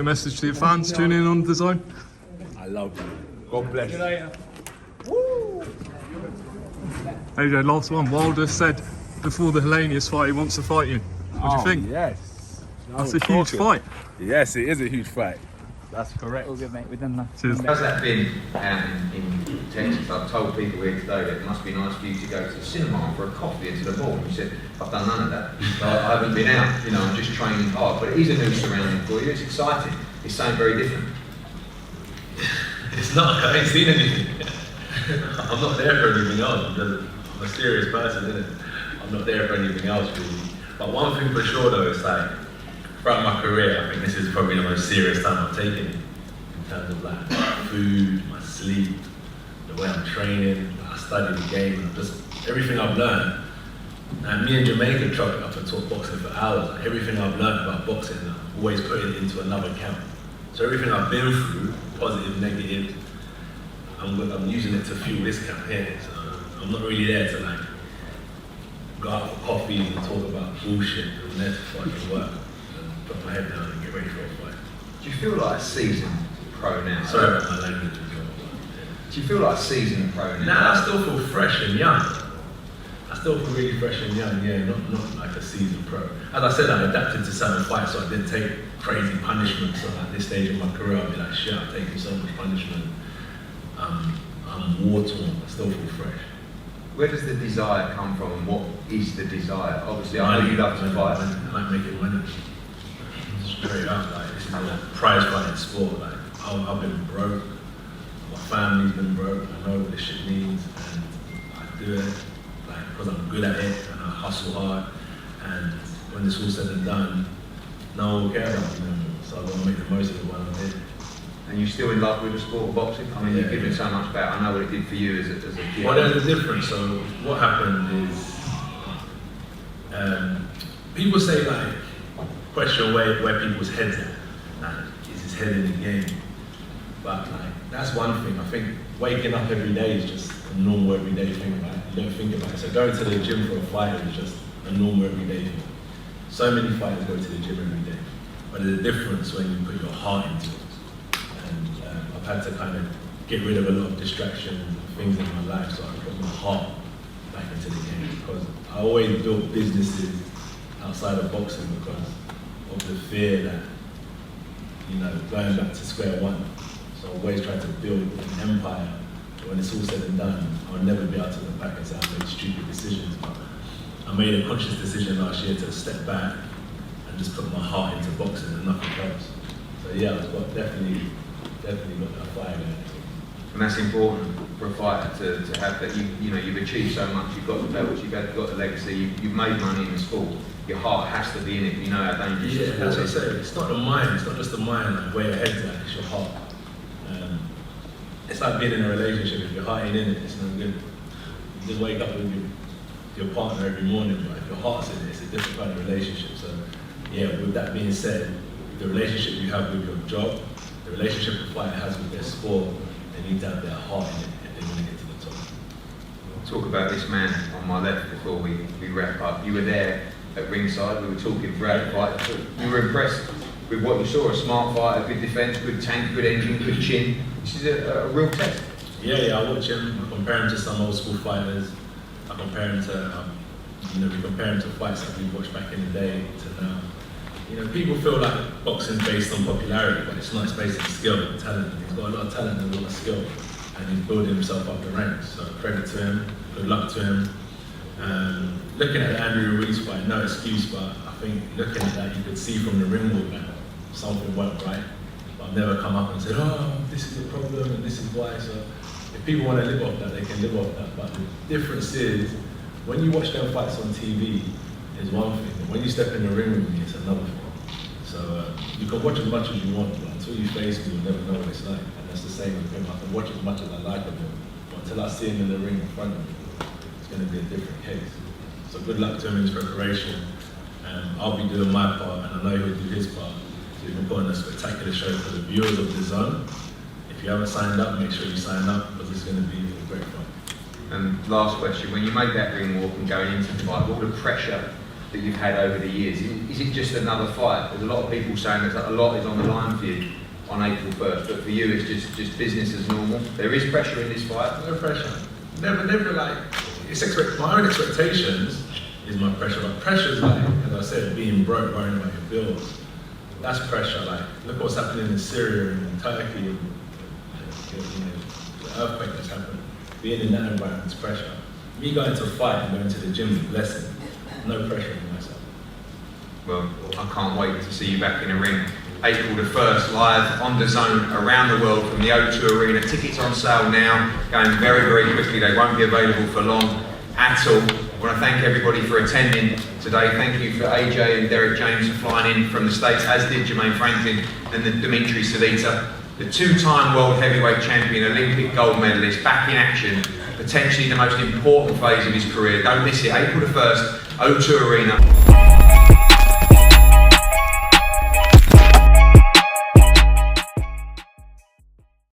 quick message to your fans tuning in on The Zone. I love you. God bless you. AJ, last one. Wilder said before the Hellenius fight he wants to fight you. What do you think? Yes. That's a huge fight. Yes, it is a huge fight. That's correct. All good, mate. We've done that. Cheers. How's that been in Texas? I've told people here today that it must be nice for you to go to the cinema for a coffee and to the mall. You said, I've done none of that. I haven't been out, you know, I'm just training hard. But it is a new surrounding for you, it's exciting. It's something very different. It's not, I ain't seen anything. I'm not there for anything else because I'm a serious person, isn't it? I'm not there for anything else really. But one thing for sure though, is like, throughout my career, I think this is probably the most serious time I've taken in terms of like food, my sleep, the way I'm training, I study the game, and just everything I've learned. And me and Jermaine could chop it up and talk boxing for hours. Like everything I've learned about boxing, I've always put it into another camp. So everything I've been through, positive, negative, I'm using it to fuel this camp here. So I'm not really there to like go out for coffee and talk about bullshit. I'm there to fucking work. Put my head down and get ready for a fight. Do you feel like a seasoned pro now? Sorry about my language. Do you feel like a seasoned pro now? Nah, I still feel fresh and young. I still feel really fresh and young, yeah, not like a seasoned pro. As I said, I adapted to certain fights, so I didn't take crazy punishment. So at this stage of my career, I'll be like, shit, I've taken so much punishment. I'm war-torn, I still feel fresh. Where does the desire come from and what is the desire? Obviously, I know you love to fight. I like making money. Straight up, like this is a prize fighting sport. Like I've been broke, my family's been broke. I know what this shit means, and I do it like because I'm good at it and I hustle hard. And when it's all said and done, no one will care about me anymore. So I've got to make the most of it while I'm here. And you're still in love with the sport of boxing? I mean, you've given so much back. I know what it did for you as a kid. Well, there's a difference. So what happened is, people say like, question where people's heads at. Like, is his head in the game? But like, that's one thing. I think waking up every day is just a normal everyday thing, right? You don't think about it. So going to the gym for a fight is just a normal everyday thing. So many fighters go to the gym every day. But there's a difference when you put your heart into it. And I've had to kind of get rid of a lot of distractions and things in my life so I can put my heart back into the game. Because I always built businesses outside of boxing because of the fear that, you know, going back to square one. So I always tried to build an empire. But when it's all said and done, I'll never be able to look back and say I made stupid decisions. But I made a conscious decision last year to step back and just put my heart into boxing and nothing else. So yeah, I've got definitely got that fire there. And that's important for a fighter to have that. You know, you've achieved so much. You've got the belts. You've got the legacy. You've made money in the sport. Your heart has to be in it. You know how dangerous it is. Yeah, as I say, it's not the mind. It's not just the mind. Like where your head's at. It's your heart. It's like being in a relationship. If your heart ain't in it, it's no good. You just wake up with your partner every morning, but if your heart's in it, it's a different kind of relationship. So, yeah. With that being said, the relationship you have with your job, the relationship a fighter has with their sport, they need to have their heart in it if they want to get to the top. Talk about this man on my left before we wrap up. You were there at ringside. We were talking throughout the fight. You were impressed with what you saw. A smart fighter, good defence, good tank, good engine, good chin. This is a real test. Yeah, I watch him. I compare him to some old school fighters. I compare him to, we compare him to fights that we watched back in the day to now. You know, people feel like boxing's based on popularity, but it's not. It's based on skill and talent. He's got a lot of talent and a lot of skill, and he's building himself up the ranks. So credit to him. Good luck to him. Looking at the Andrew Ruiz fight, no excuse, but I think looking at that, you could see from the ring walk that something went right. But I've never come up and said, oh, this is the problem and this is why. So if people want to live off that, they can live off that. But the difference is, when you watch them fights on TV, is one thing. But when you step in the ring with me, it's another thing. So you can watch as much as you want, but until you face me, you'll never know what it's like. And that's the same with him. I can watch as much as I like of him, but until I see him in the ring in front of me, it's going to be a different case. So good luck to him in his preparation. I'll be doing my part, and I know he'll do his part. So we can put on a spectacular show for the viewers of The Zone. If you haven't signed up, make sure you sign up, because it's going to be a great fight. And last question, when you made that ring walk and going into the fight, all the pressure that you've had over the years? Is it just another fight? There's a lot of people saying that a lot is on the line for you on April 1st, but for you it's just business as normal. There is pressure in this fight. No pressure. Never like, my own expectations is my pressure. But pressure is like, as I said, being broke, worrying about your bills. That's pressure. Like, look what's happening in Syria and in Turkey, and the earthquake that's happened. Being in that environment is pressure. Me going to a fight and going to the gym is a blessing. No pressure on myself. Well, I can't wait to see you back in the ring. April the 1st, live on the zone around the world from the O2 Arena. Tickets on sale now, going very, very quickly. They won't be available for long at all. I want to thank everybody for attending today. Thank you for AJ and Derek James for flying in from the States, as did Jermaine Franklin and the Dimitri Salita, the two-time world heavyweight champion, Olympic gold medalist, back in action, potentially the most important phase of his career. Don't miss it, April the 1st, O2 Arena.